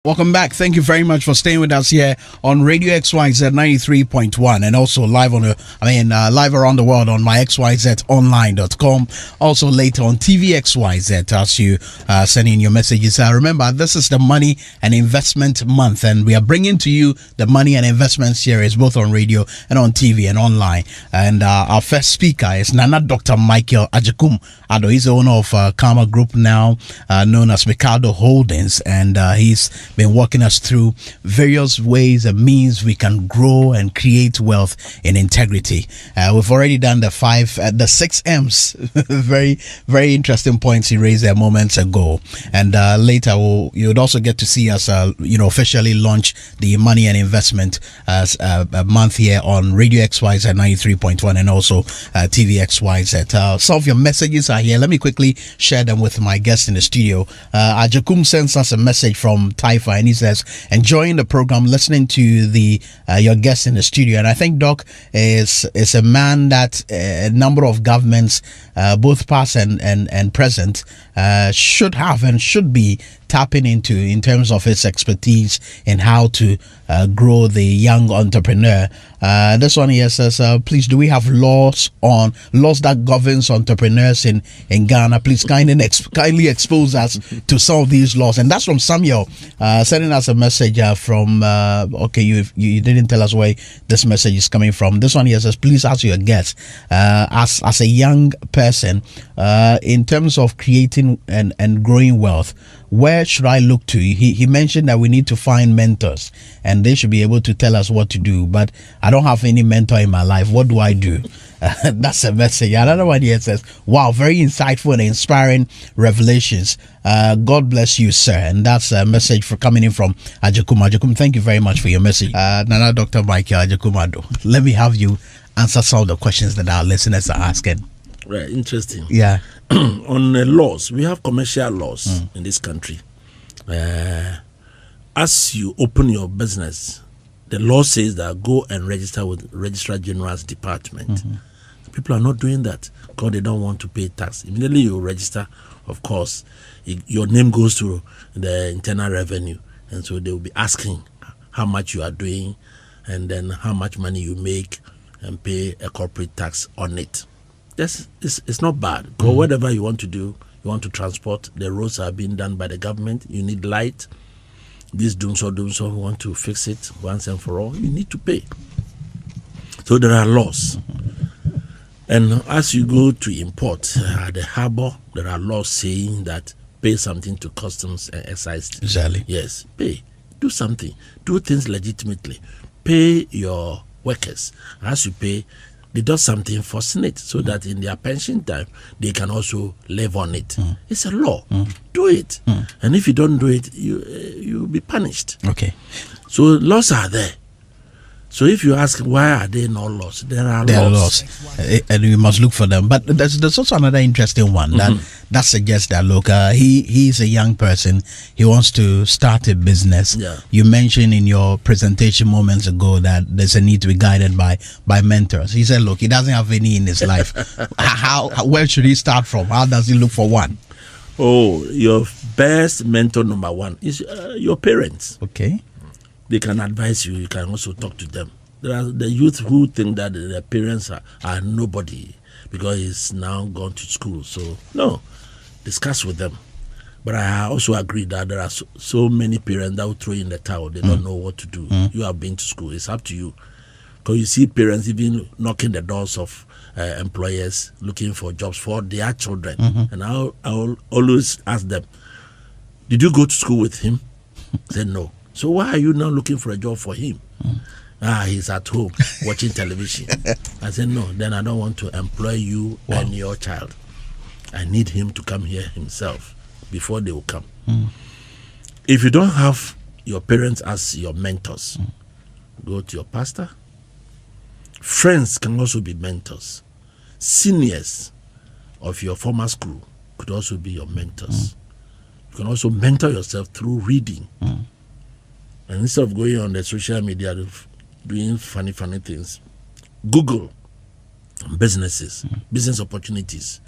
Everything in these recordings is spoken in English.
Welcome back. Thank you very much for staying with us here on Radio XYZ 93.1 and also live live around the world on myxyzonline.com. Also later on TV XYZ as you send in your messages. Remember, this is the Money and Investment Month, and we are bringing to you the Money and Investment series both on radio and on TV and online. And our first speaker is Nana Dr. Michael Agyekum Addo. He's the owner of Karma Group, now known as Mikado Holdings, and he's been walking us through various ways and means we can grow and create wealth in integrity. We've already done the 6 M's. Very, very interesting points he raised there moments ago. And later you would also get to see us, officially launch the Money and Investment month here on Radio XYZ 93.1 and also TV XYZ. Some of your messages are here. Let me quickly share them with my guest in the studio. Agyekum sends us a message from Taifa, and he says, enjoying the program, listening to the your guest in the studio. And I think Doc is a man that a number of governments, both past and present, should have and should be tapping into in terms of his expertise in how to grow the young entrepreneur. This one here says, please, do we have laws that governs entrepreneurs in Ghana? Please kindly expose us to some of these laws. And that's from Samuel, sending us a message from you didn't tell us where this message is coming from. This one here says, please ask your guest, as a young person, in terms of creating and growing wealth, where should I look to? He mentioned that we need to find mentors and they should be able to tell us what to do, but I don't have any mentor in my life. What do I do? That's a message. Another one here says, wow, very insightful and inspiring revelations. God bless you, sir. And that's a message coming in from Agyekum. Agyekum, thank you very much for your message. Nana Dr. Michael Agyekum Addo, let me have you answer some of the questions that our listeners are asking. Right, interesting. Yeah. On laws, we have commercial laws in this country. As you open your business, the law says that go and register with Registrar General's Department. People are not doing that because they don't want to pay tax. Immediately you register, of course, your name goes to the Internal Revenue, and so they will be asking how much you are doing and then how much money you make and pay a corporate tax on it. It's not bad. Go whatever you want to do. You want to transport. The roads are being done by the government. You need light. This doom so who want to fix it once and for all. You need to pay. So there are laws. And as you go to import at the harbor, there are laws saying that pay something to customs and excise. Exactly. Yes, pay. Do something. Do things legitimately. Pay your workers. As you pay, they do something for Senate so that in their pension time they can also live on it. It's a law. Do it. And if you don't do it, you'll be punished. Okay. So laws are there. So if you ask why are there no laws, there are laws. And we must look for them. But there's also another interesting one that suggests that look, he's a young person. He wants to start a business. Yeah. You mentioned in your presentation moments ago that there's a need to be guided by mentors. He said, look, he doesn't have any in his life. Where should he start from? How does he look for one? Oh, your best mentor number one is your parents. Okay. They can advise you. You can also talk to them. There are the youth who think that their parents are nobody because he's now gone to school. So, no, discuss with them. But I also agree that there are so many parents that will throw in the towel. They don't know what to do. You have been to school. It's up to you. Because you see parents even knocking the doors of employers looking for jobs for their children. And I'll always ask them, did you go to school with him? They said no. So why are you now looking for a job for him? He's at home watching television. I said, no, then I don't want to employ you and your child. I need him to come here himself before they will come. If you don't have your parents as your mentors, go to your pastor. Friends can also be mentors. Seniors of your former school could also be your mentors. You can also mentor yourself through reading. And instead of going on the social media doing funny things, Google businesses, business opportunities.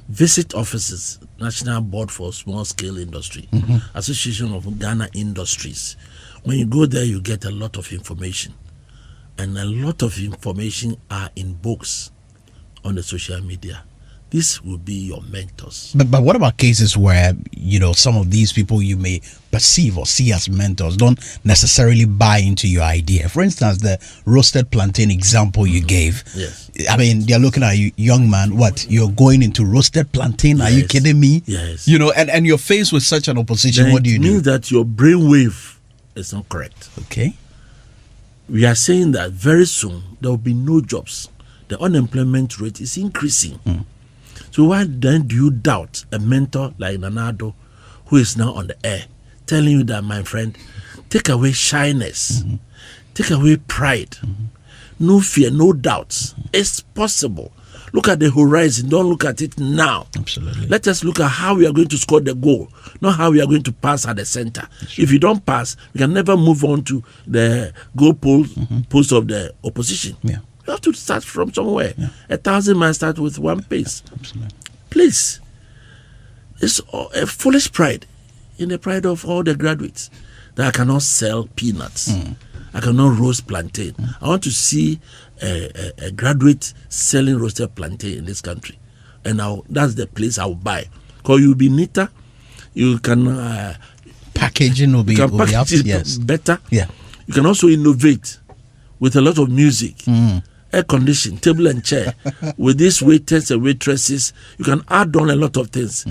Visit offices, National Board for Small Scale Industry, Association of Ghana Industries. When you go there, you get a lot of information. And a lot of information are in books on the social media. This will be your mentors. But what about cases where, some of these people you may perceive or see as mentors don't necessarily buy into your idea? For instance, the roasted plantain example you gave. Yes. I mean, they're looking at you, young man, what? You're going into roasted plantain? Yes. Are you kidding me? Yes. And you're faced with such an opposition. Then what do you do? It means that your brainwave is not correct. Okay. We are saying that very soon there will be no jobs. The unemployment rate is increasing. So why then do you doubt a mentor like Nana Addo, who is now on the air, telling you that, my friend, take away shyness, take away pride, no fear, no doubts. It's possible. Look at the horizon. Don't look at it now. Absolutely. Let us look at how we are going to score the goal, not how we are going to pass at the center. If you don't pass, we can never move on to the goal post of the opposition. Yeah. You have to start from somewhere. Yeah. 1,000 might start with one pace. Absolutely. Please. It's a foolish pride in the pride of all the graduates that I cannot sell peanuts. I cannot roast plantain. I want to see a graduate selling roasted plantain in this country. And that's the place I will buy. Because you'll be neater. You can... packaging will be up, yes. better. Yeah. You can also innovate with a lot of music. Air conditioning, table and chair. With these waiters and waitresses, you can add on a lot of things.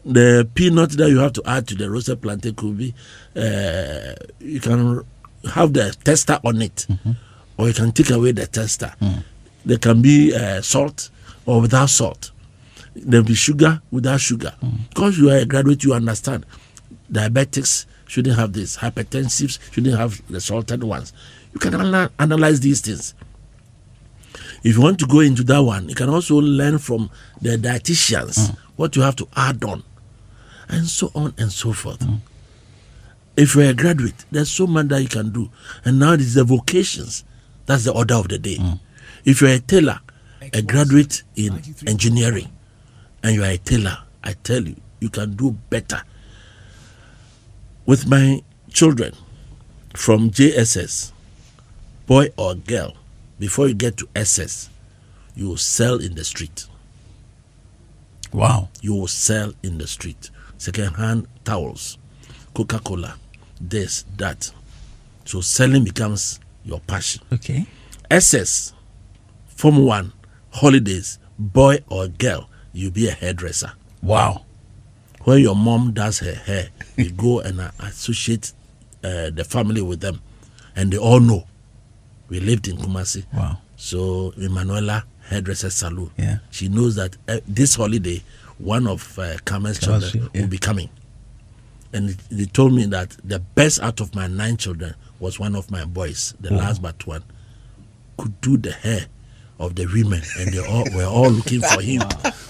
The peanut that you have to add to the roasted plantain could be, you can have the tester on it, or you can take away the tester. There can be salt or without salt. There will be sugar without sugar. Because you are a graduate, you understand. Diabetics shouldn't have this. Hypertensives shouldn't have the salted ones. You can analyze these things. If you want to go into that one, you can also learn from the dietitians what you have to add on, and so on and so forth. If you're a graduate, there's so much that you can do. And now it is the vocations. That's the order of the day. If you're a tailor, a graduate in engineering, and you're a tailor, I tell you, you can do better. With my children from JSS, boy or girl, before you get to SS, you will sell in the street. Wow. You will sell in the street. Second-hand towels, Coca-Cola, this, that. So selling becomes your passion. Okay. SS, Form 1, holidays, boy or girl, you'll be a hairdresser. Wow. When your mom does her hair, you go and associate the family with them. And they all know. We lived in Kumasi. Wow. So Emanuela, hairdresser salon. Yeah. She knows that this holiday, one of Carmen's children will be coming. And they told me that the best out of my 9 children was one of my boys, the last but one, could do the hair of the women. And they all were all looking for him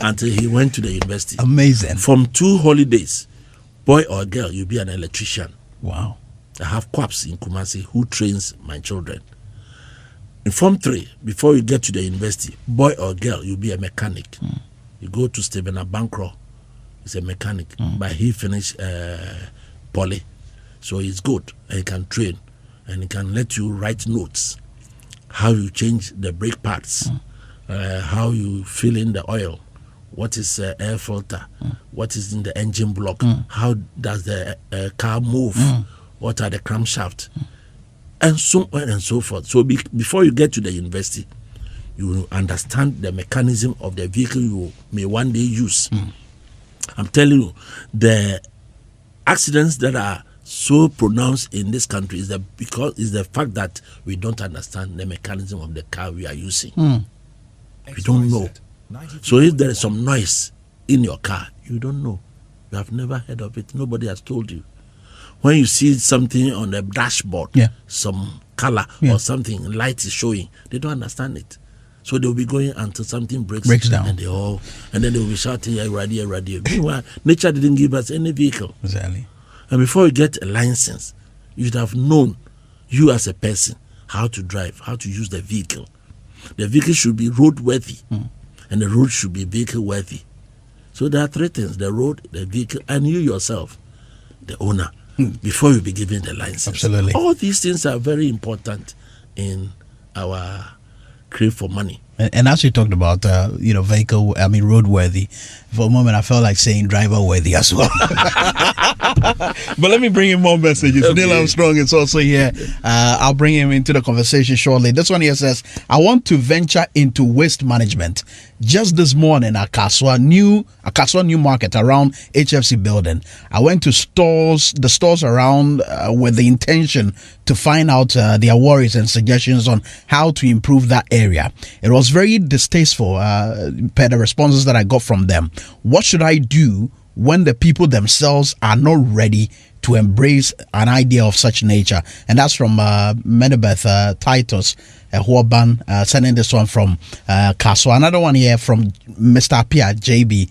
until he went to the university. Amazing. From 2 holidays, boy or girl, you'll be an electrician. Wow. I have Kwaps in Kumasi who trains my children. In Form 3, before you get to the university, boy or girl, you'll be a mechanic. You go to Stephen Abankro, he's a mechanic, but he finished poly. So he's good, and he can train, and he can let you write notes, how you change the brake pads, how you fill in the oil, what is air filter, what is in the engine block, how does the car move, what are the crankshaft, and so on and so forth. So before you get to the university, you will understand the mechanism of the vehicle you may one day use. I'm telling you, the accidents that are so pronounced in this country is the fact that we don't understand the mechanism of the car we are using. We don't know. So if there is some noise in your car, you don't know. You have never heard of it. Nobody has told you. When you see something on the dashboard, some color or something, light is showing, they don't understand it. So they'll be going until something breaks down. And then they'll be shouting, radio. Meanwhile, nature didn't give us any vehicle. Exactly. And before you get a license, you should have known, you as a person, how to drive, how to use the vehicle. The vehicle should be roadworthy, and the road should be vehicle-worthy. So there are three things: the road, the vehicle, and you yourself, the owner, before you be given the license. Absolutely. All these things are very important in our crave for money. And as you talked about, vehicle, roadworthy, for a moment I felt like saying driver worthy as well. But let me bring in more messages. Okay. Neil Armstrong is also here. I'll bring him into the conversation shortly. This one here says, I want to venture into waste management. Just this morning at Kaswa New Market around HFC building, I went to the stores around with the intention to find out their worries and suggestions on how to improve that area. It was very distasteful per the responses that I got from them. What should I do when the people themselves are not ready to embrace an idea of such nature? And that's from Menebeth Titus Huoban, sending this one from Kaswa. Another one here from Mr. Apia JB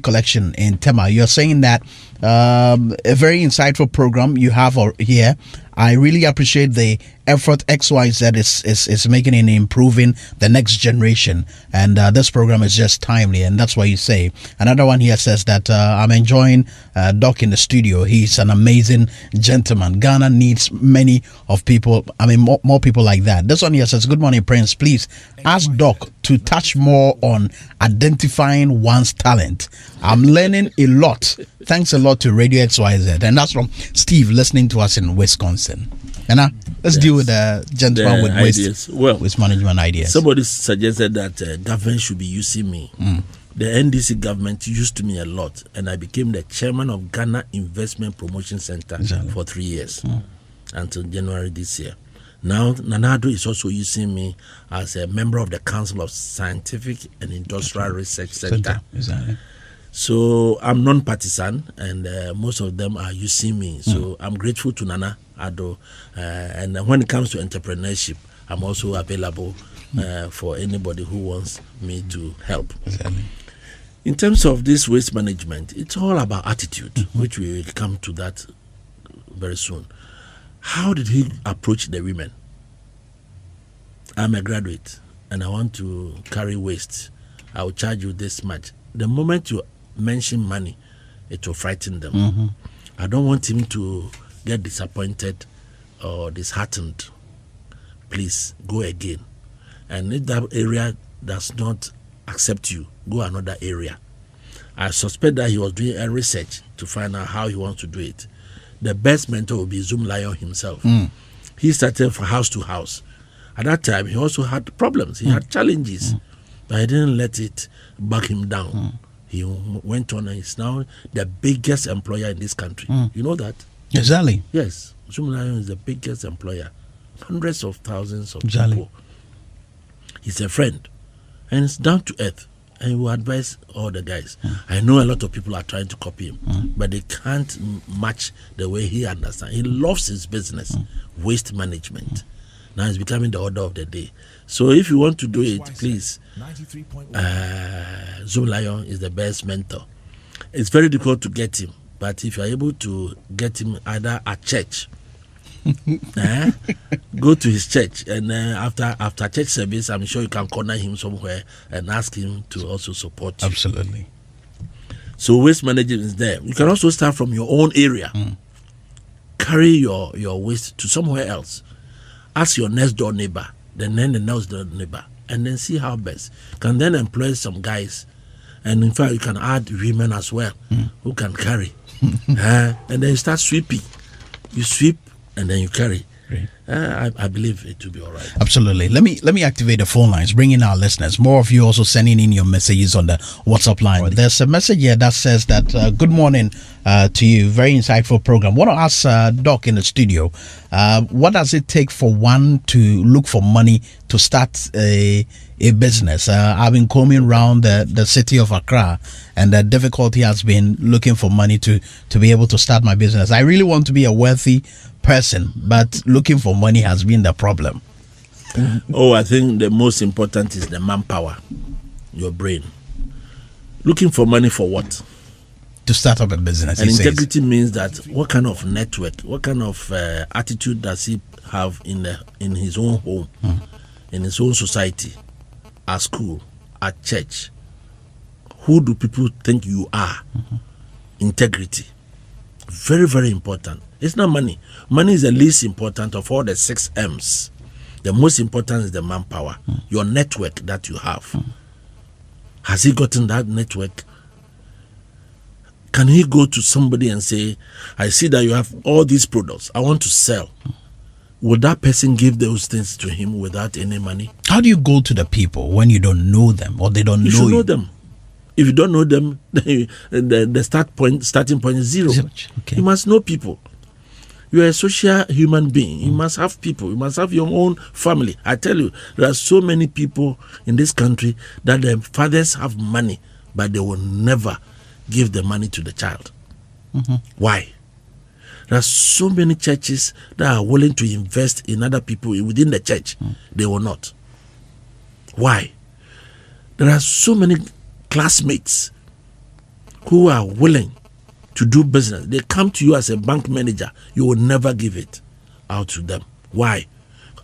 Collection in Tema. You're saying that a very insightful program you have here. I really appreciate the effort XYZ is making in improving the next generation, and this program is just timely, and that's what you say. Another one here says that I'm enjoying Doc in the studio. He's an amazing gentleman. Ghana needs many of people, more people like that. This one here says, good morning, Prince. Please ask Doc to touch more on identifying one's talent. I'm learning a lot. Thanks a lot to Radio XYZ. And that's from Steve, listening to us in Wisconsin. And let's deal with the gentleman with waste management ideas. Somebody suggested that government should be using me. The NDC government used me a lot, and I became the chairman of Ghana Investment Promotion Center for 3 years until January this year. Now, Nana Addo is also using me as a member of the Council of Scientific and Industrial Research Center. Exactly. So I'm non-partisan, and most of them are using me. So I'm grateful to Nana Addo. And when it comes to entrepreneurship, I'm also available for anybody who wants me to help. Exactly. In terms of this waste management, it's all about attitude, which we will come to that very soon. How did he approach the women? I'm a graduate and I want to carry waste. I will charge you this much. The moment you mention money, it will frighten them. I don't want him to get disappointed or disheartened. Please go again. And if that area does not accept you, go another area. I suspect that he was doing a research to find out how he wants to do it. The best mentor will be Zoom Lion himself. He started from house to house. At that time, he also had problems. He had challenges, but he didn't let it back him down. He went on and is now the biggest employer in this country. You know that? Exactly. Yes. Zoom Lion is the biggest employer. Hundreds of thousands of people. He's a friend. And it's down to earth. And he will advise all the guys. I know a lot of people are trying to copy him, but they can't match the way he understands. He loves his business, waste management. Now it's becoming the order of the day. So if you want to do it, please, Zoom Lion is the best mentor. It's very difficult to get him, but if you're able to get him either at church, go to his church, and after church service, I'm sure you can corner him somewhere and ask him to also support you. Absolutely. So waste management is there. You can also start from your own area. Carry your waste to somewhere else. Ask your next door neighbor, then the next door neighbor, and then see how best. You can then employ some guys, and in fact you can add women as well who can carry. And then you start sweeping. You sweep and then you carry. I believe it will be all right. Absolutely. Let me activate the phone lines, bring in our listeners. More of you also sending in your messages on the WhatsApp line. There's a message here that says that good morning to you. Very insightful program. Want to ask Doc in the studio, what does it take for one to look for money to start a business? I've been coming around the city of Accra, and the difficulty has been looking for money to be able to start my business. I really want to be a wealthy person, but looking for money has been the problem. I think the most important is the manpower, your brain. Looking for money for what? To start up a business. And integrity means that what kind of network, what kind of attitude does he have in his own home, in his own society, at school, at church, Who do people think you are? Integrity. Very, very important. It's not money. Money is the least important of all the 6 M's. The most important is the manpower, your network that you have. Has he gotten that network? Can he go to somebody and say, I see that you have all these products, I want to sell. Would that person give those things to him without any money? How do you go to the people when you don't know them or they don't know you? You should know them. If you don't know them, the starting point is zero. Okay. You must know people. You are a social human being. You must have people. You must have your own family. I tell you, there are so many people in this country that their fathers have money, but they will never give the money to the child. Why? There are so many churches that are willing to invest in other people within the church. They will not. Why? There are so many classmates who are willing to do business. They come to you as a bank manager. You will never give it out to them. Why?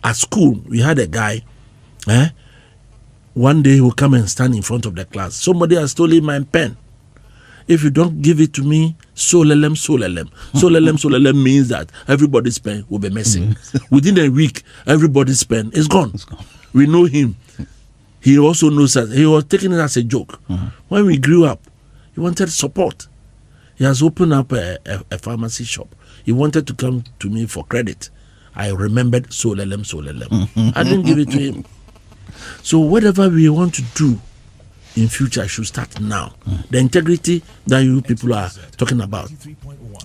At school, we had a guy. One day he will come and stand in front of the class. Somebody has stolen my pen. If you don't give it to me, solelem, solelem. Solelem, solelem means that everybody's pen will be missing. Within a week, everybody's pen is gone. It's gone. We know him. He also knows that he was taking it as a joke. When we grew up, he wanted support. He has opened up a pharmacy shop. He wanted to come to me for credit. I remembered solelem, solelem. I didn't give it to him. So whatever we want to do in future should start now. The integrity that you people are talking about,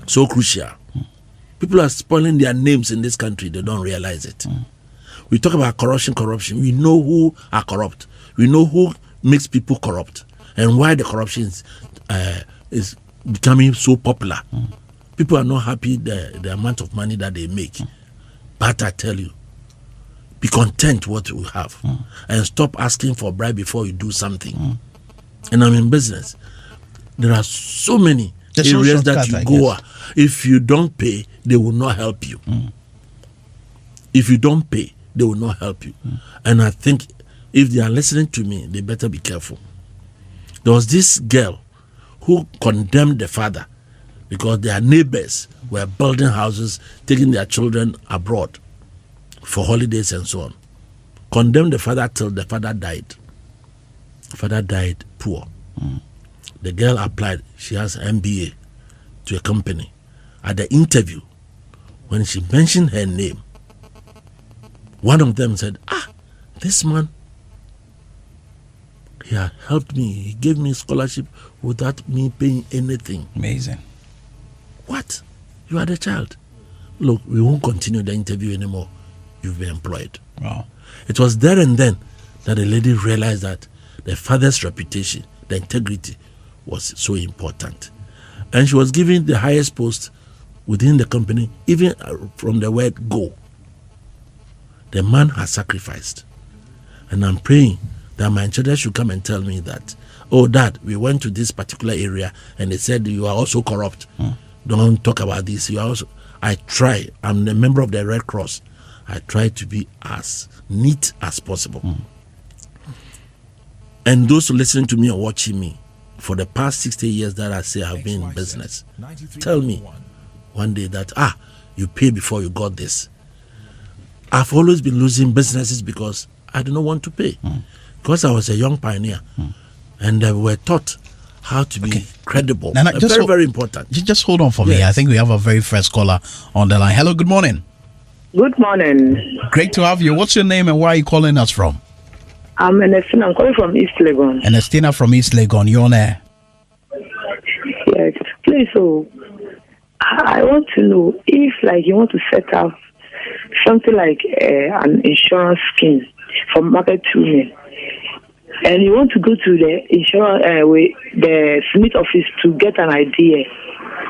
so crucial. People are spoiling their names in this country. They don't realize it. We talk about corruption. We know who are corrupt. We know who makes people corrupt and why the corruption is becoming so popular. People are not happy the amount of money that they make. But I tell you, be content what you have and stop asking for bribe before you do something. And I'm in business. There are so many areas that you go. If you don't pay, they will not help you. If you don't pay, they will not help you. And I think if they are listening to me, they better be careful. There was this girl who condemned the father because their neighbors were building houses, taking their children abroad for holidays and so on. Condemned the father till the father died. The father died poor. The girl applied. She has an MBA to a company. At the interview, when she mentioned her name, one of them said, this man, he had helped me. He gave me scholarship without me paying anything. Amazing. What? You are the child. Look, we won't continue the interview anymore. You've been employed. Wow. It was there and then that the lady realized that the father's reputation, the integrity was so important. And she was given the highest post within the company, even from the word go. The man has sacrificed. And I'm praying that my children should come and tell me that, oh, Dad, we went to this particular area and they said you are also corrupt. Don't talk about this. You are also. I try. I'm a member of the Red Cross. I try to be as neat as possible. And those listening to me or watching me, for the past 60 years that I say I've been in business, tell me one day that, you pay before you got this. I've always been losing businesses because I did not want to pay. Because I was a young pioneer. And we were taught how to be credible. Nana, very important. Just hold on for me. I think we have a very first caller on the line. Hello, good morning. Good morning. Great to have you. What's your name and where are you calling us from? I'm Ernestina. I'm calling from East Legon. Ernestina from East Legon. You're on air. Yes. Please, so I want to know if, you want to set up something like an insurance scheme for market women, and you want to go to the insurance the Smith office to get an idea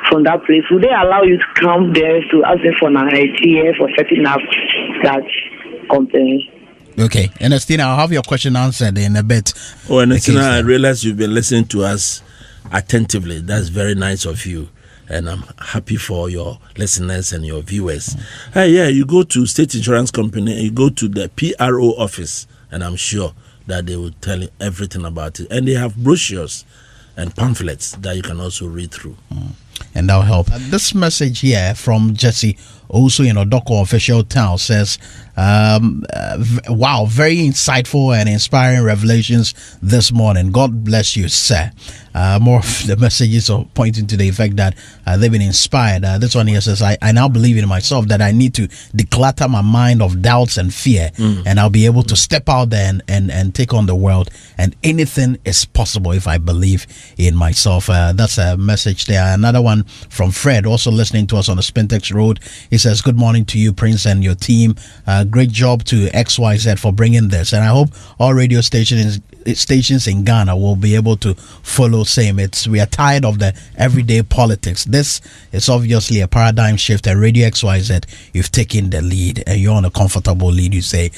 from that place, would they allow you to come there to ask them for an idea for setting up that company? Okay, Ernestina, I'll have your question answered in a bit. Oh, Ernestina, I realize you've been listening to us attentively. That's very nice of you. And I'm happy for your listeners and your viewers. You go to State Insurance Company, you go to the PRO office, and I'm sure that they will tell you everything about it. And they have brochures and pamphlets that you can also read through. And that'll help. This message here from Jesse, also in Odoko Official Town, says, wow, very insightful and inspiring revelations this morning. God bless you, sir. More of the messages are pointing to the effect that they've been inspired. This one here says, I now believe in myself that I need to declutter my mind of doubts and fear, and I'll be able to step out there and take on the world, and anything is possible if I believe in myself. That's a message there. Another one from Fred, also listening to us on the Spintex Road. He says, good morning to you, Prince, and your team. Great job to XYZ for bringing this, and I hope all radio stations in Ghana will be able to follow same. We are tired of the everyday politics. This is obviously a paradigm shift, and Radio XYZ, you've taken the lead, and you're on a comfortable lead, you say.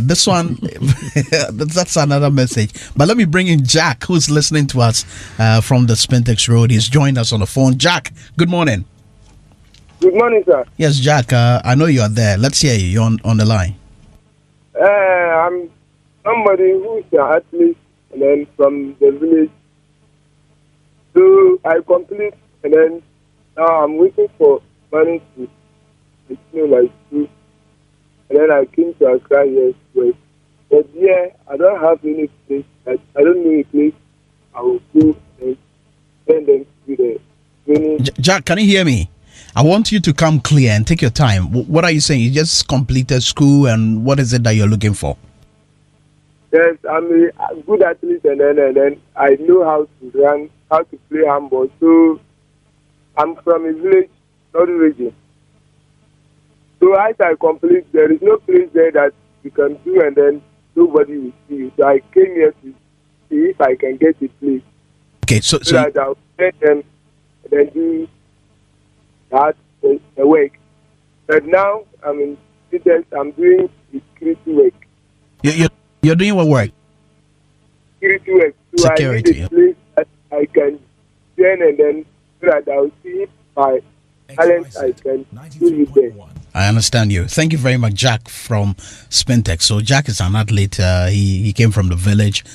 This one, that's another message. But let me bring in Jack, who's listening to us from the Spintex Road. He's joined us on the phone. Jack, good morning. Good morning, sir. Yes, Jack, I know you're there. Let's hear you. You're on the line. I'm somebody who's an athlete, and then from the village. So I complete, and then now I'm waiting for money to continue my school. And then I came to Accra yesterday. But yeah, I don't have any place. I don't know a place I will go and send them to the training. Jack, can you hear me? I want you to come clear and take your time. What are you saying? You just completed school, and what is it that you're looking for? Yes, I'm a good athlete, and then I know how to run, how to play handball. So I'm from a village, not a region. So as I complete, there is no place there that you can do, and then nobody will see you. So I came here to see if I can get a place. Okay, so that I'll let them and then do that the work. But now I'm in students. I'm doing the security work. You're doing what work? Security work. So Security. I need a place that I can join, and then so that I'll see if my talent I can do it there. I understand you. Thank you very much, Jack from Spintex. So Jack is an athlete. He came from the village.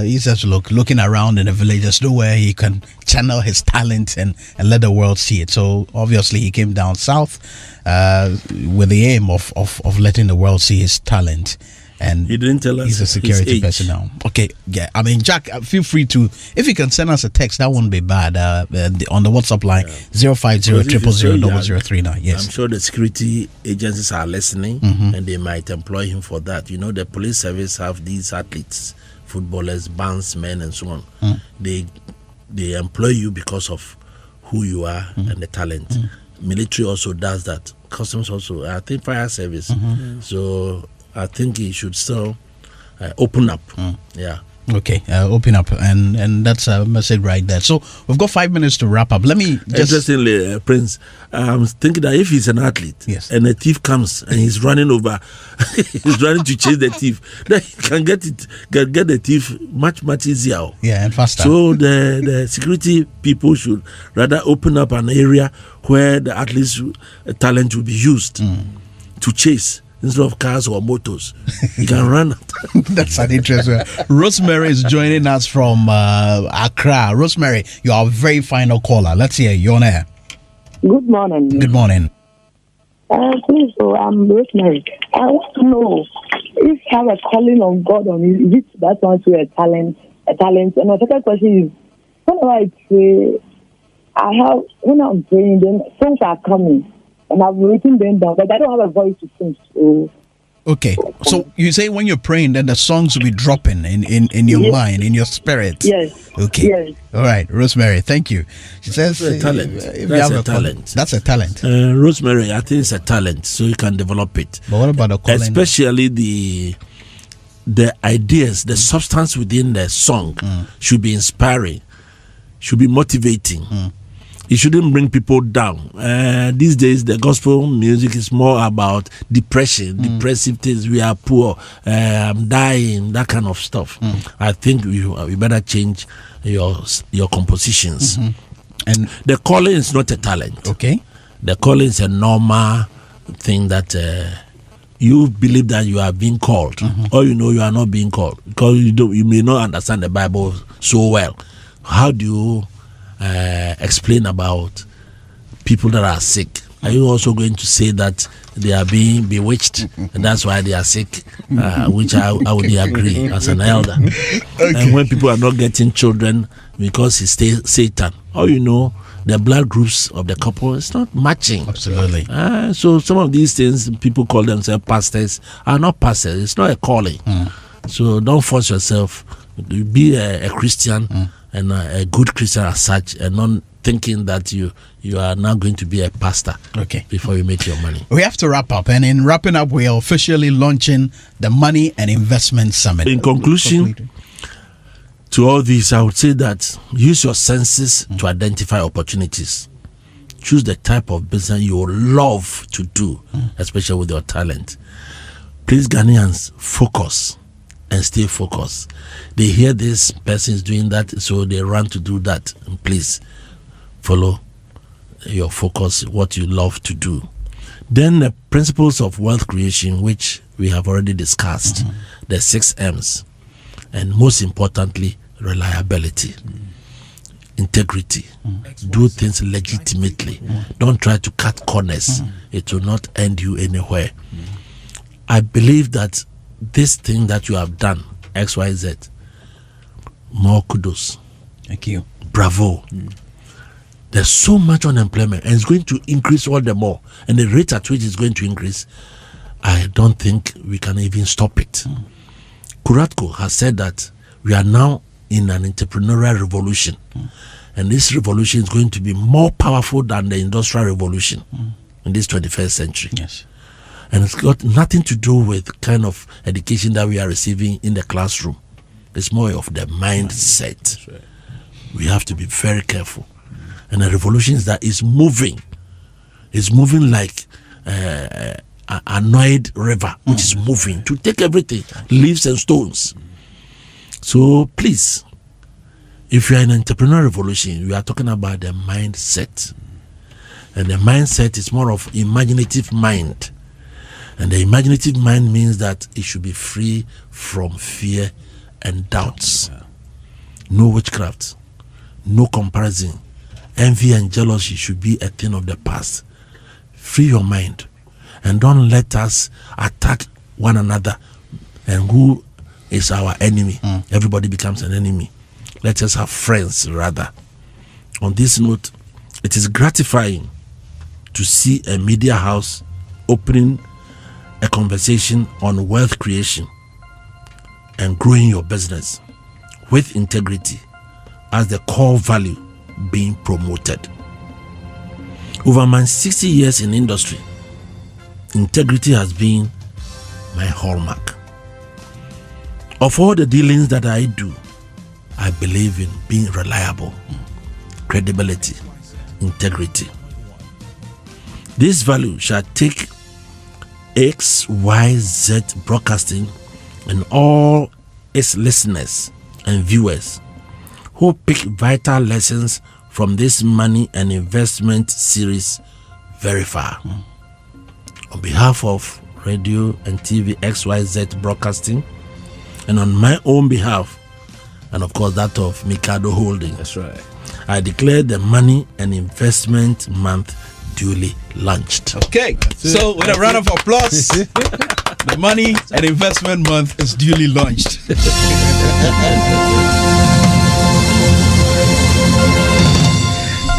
He says, looking around in the village, there's nowhere he can channel his talent and let the world see it. So obviously he came down south with the aim of letting the world see his talent. And he didn't tell us he's a security person now. Okay, yeah. I mean, Jack, feel free to, if you can send us a text, that won't be bad. On the WhatsApp line, 050-000-0039. Yes. I'm sure the security agencies are listening, and they might employ him for that. You know, the police service have these athletes, footballers, bandsmen, and so on. They employ you because of who you are and the talent. Military also does that. Customs also. I think fire service. So I think he should still open up. Yeah. Okay, open up, and that's a message right there. So we've got 5 minutes to wrap up. Let me just... Interestingly, Prince, I'm thinking that if he's an athlete, yes, and a thief comes and he's running over, he's running to chase the thief, then he can get the thief much easier. Yeah, and faster. So the security people should rather open up an area where the athlete's talent will be used to chase, instead of cars or motors. You can run. That's an interesting. Rosemary is joining us from Accra. Rosemary, you are a very final caller. Let's hear you on air. Good morning. Good morning. Please, I'm Rosemary. I want to know if you have a calling on God on you, is it that one to a talent? And my second question is, whenever I pray, when I'm praying, then songs are coming. And I've written them down, but I don't have a voice to sing. So. Okay, so you say when you're praying, then the songs will be dropping in your mind, in your spirit. Yes. Okay. Yes. All right, Rosemary, thank you. She says that's a talent. That's a talent. Rosemary, I think it's a talent, so you can develop it. But what about the calling? Especially the ideas, the substance within the song should be inspiring, should be motivating. It shouldn't bring people down. These days, the gospel music is more about depression, depressive things. We are poor, I'm dying, that kind of stuff. I think we better change your compositions. And the calling is not a talent. Okay. The calling is a normal thing that you believe that you are being called, or you know you are not being called because you may not understand the Bible so well. How do you explain about people that are sick? Are you also going to say that they are being bewitched and that's why they are sick? Which I would agree as an elder. And when people are not getting children because it's Satan, or the blood groups of the couple is not matching. Absolutely. So some of these things, people call themselves pastors, are not pastors. It's not a calling. So don't force yourself. Be a Christian and a good Christian as such, and not thinking that you are now going to be a pastor before you make your money. We have to wrap up, and in wrapping up, we are officially launching the Money and Investment Summit. In conclusion, to all this, I would say that use your senses to identify opportunities. Choose the type of business you love to do, especially with your talent. Please, Ghanaians, focus and stay focused. They hear this person is doing that, so they run to do that. And please follow your focus, what you love to do. Then the principles of wealth creation, which we have already discussed, the 6 M's, and most importantly, reliability, integrity. Do things legitimately. Don't try to cut corners. It will not end you anywhere. I believe that this thing that you have done, XYZ, more kudos. Thank you. Bravo. There's so much unemployment, and it's going to increase all the more. And the rate at which it's going to increase, I don't think we can even stop it. Kuratko has said that we are now in an entrepreneurial revolution. And this revolution is going to be more powerful than the industrial revolution in this 21st century. Yes. And it's got nothing to do with kind of education that we are receiving in the classroom. It's more of the mindset. Right. We have to be very careful. And the revolution is that it's moving. It's moving like an annoyed river, which is moving to take everything, leaves and stones. So please, if you are in an entrepreneurial revolution, we are talking about the mindset. And the mindset is more of imaginative mind. And the imaginative mind means that it should be free from fear and doubts. No witchcraft, no comparison. Envy and jealousy should be a thing of the past. Free your mind and don't let us attack one another. And who is our enemy? Everybody becomes an enemy. Let us have friends rather. On this note, it is gratifying to see a media house opening a conversation on wealth creation and growing your business with integrity as the core value being promoted. Over my 60 years in industry, integrity has been my hallmark. Of all the dealings that I do, I believe in being reliable, credibility, integrity. This value shall take XYZ Broadcasting and all its listeners and viewers who pick vital lessons from this money and investment series very far. On behalf of Radio and TV XYZ Broadcasting, and on my own behalf, and of course that of Mikado Holding, That's right. I declare the Money and Investment Month duly launched. Okay, so with a round of applause, the Money and Investment Month is duly launched.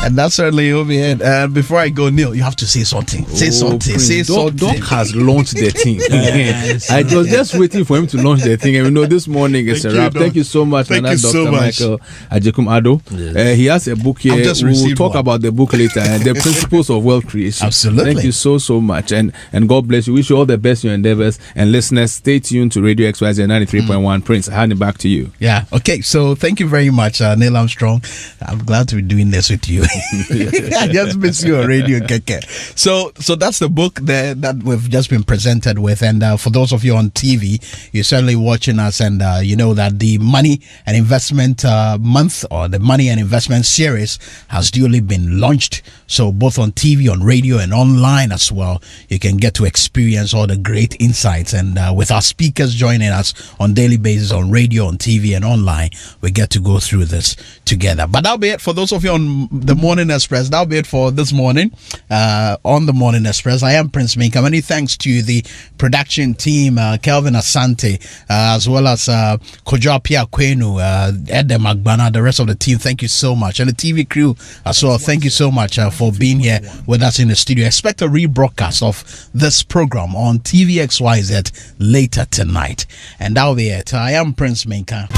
And that's certainly over here. Before I go, Neil, you have to say something. Say something. Prince, Say something. Doc has launched the thing. Yes. I was just waiting for him to launch the thing. And we know this morning it's Thank a you, wrap. Doc. Thank you so much, Thank man. you Dr. so much. Michael Agyekum Addo. Yes. He has a book here. I've just We'll received talk one. about the book later and the principles of wealth creation. Absolutely. Thank you so much. And God bless you. Wish you all the best in your endeavors. And listeners, stay tuned to Radio XYZ 93.1. Prince, handing back to you. Yeah. Okay. So thank you very much, Neil Armstrong. I'm glad to be doing this with you. I just miss you on radio, Keke. So that's the book there that we've just been presented with. And for those of you on TV, you're certainly watching us, and you know that the Money and Investment Month, or the Money and Investment Series, has duly been launched. So both on TV, on radio, and online as well, you can get to experience all the great insights. And with our speakers joining us on daily basis on radio, on TV, and online, we get to go through this together. But that'll be it for those of you on the Morning Express. That'll be it for this morning on the Morning Express. I am Prince Minka. Many thanks to the production team, Kelvin Asante, as well as Kojo Pia Kwenu, Edem Agbana, the rest of the team. Thank you so much. And the TV crew as well. Thank you so much for being here with us in the studio. Expect a rebroadcast of this program on TVXYZ later tonight. And that'll be it. I am Prince Minka.